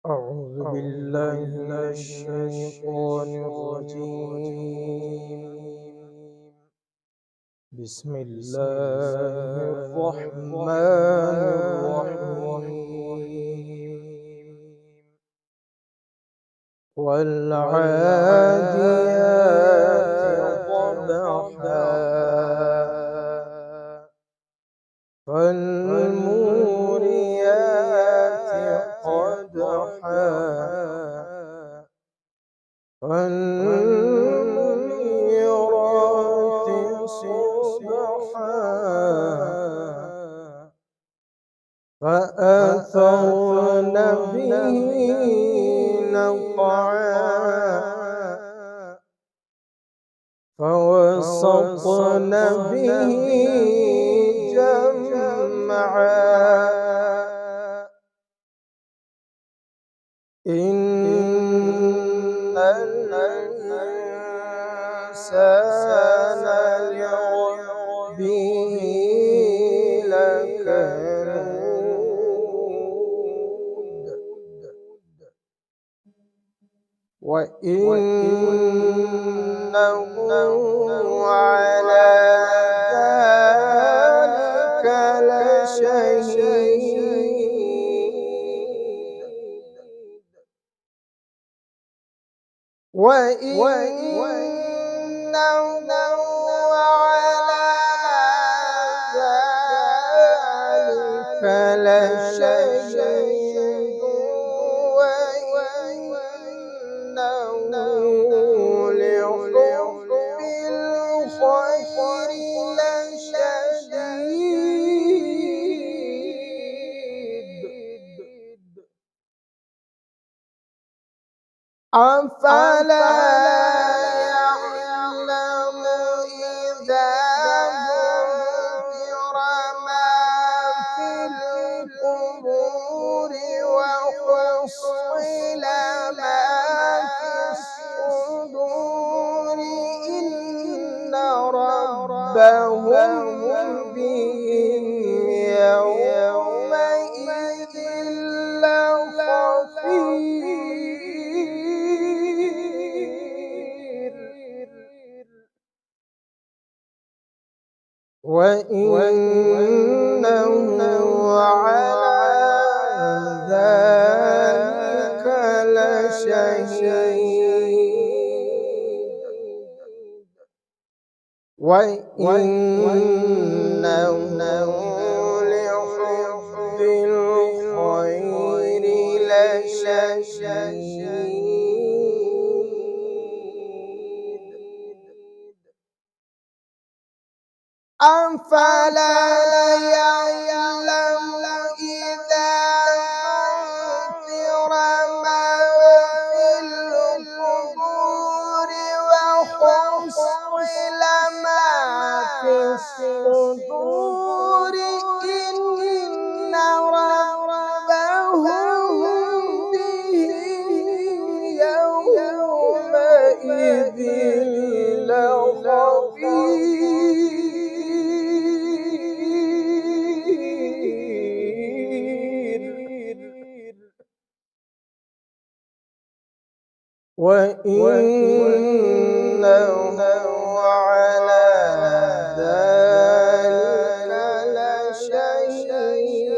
أعوذ بالله من الشيطان الرجيم. بسم الله الرحمن الرحيم. والعاديات ضبحا فالموريات قدحا فالمغيرات صبحا فأثرن به نقعا فوسطن به جمعا إن الإنسان لربه لكنود وإنه على ذلك لشهيد وإنه على ذلك لشهيد وإنه لحب الخير لشديد أفلا يعلم إذا بعثر ما في القبور وحصل ما في الصدور إن ربهم بهم يومئذ لخبير وإنه على ذلك لشهيد وإنه لحب الخير لشديد أفلا يعلم إذا بعثر ما في القبور وحصل ما في الصدور إن ربهم بهم يومئذ لخبير وإنه على ذلك لشهيد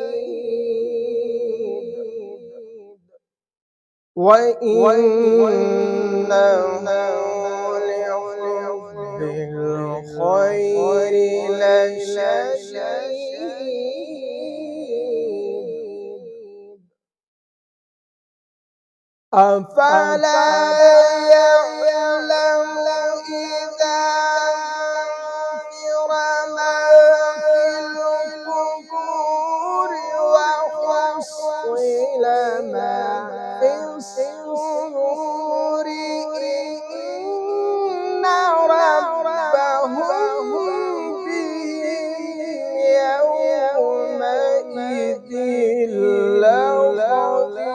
وإنه لحب الخير لشديد أفلا يعلم إذا بعثر ما في القبور وحصل ما في الصدور إن ربهم بهم يومئذ لخبير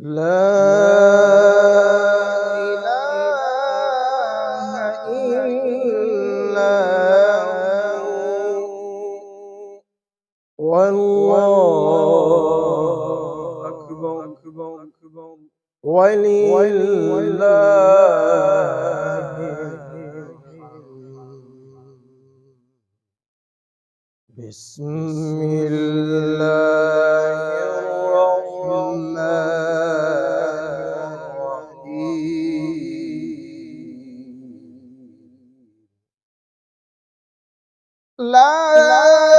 لا إله إلا والله أكبر ولله بسم الله الرحمن الرحيم لا إله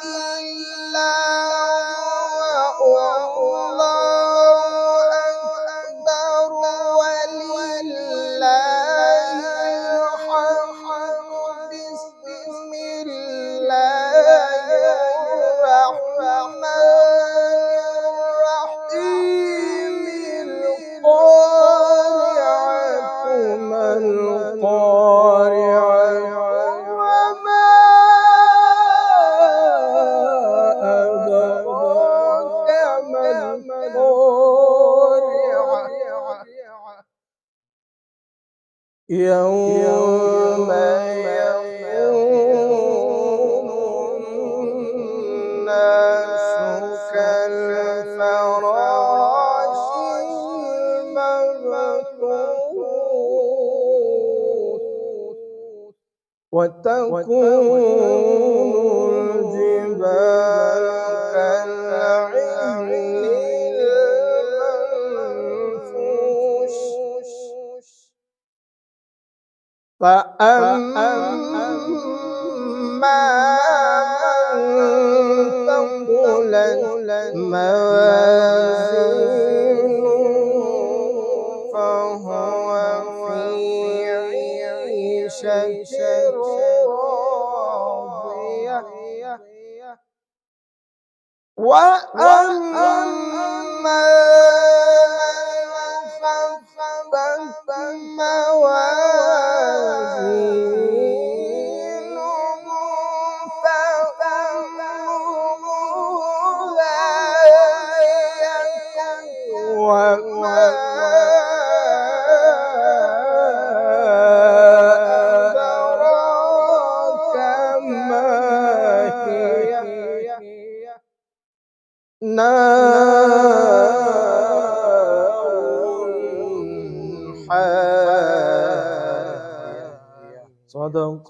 إلا هو الله أكبر ولله الحمد بسم الله الرحمن الرحيم القارعة ما القارعة وما أدراك ما القارعة يوم يكون الناس كالفراش المبثوث وتكون الجبال كالعهن المنفوش فأما من ثقلت موازينه فهو في عيشة راضية وأما من خفت موازينه فأمه هاوية وما أدراك ما هي نار حامية صدق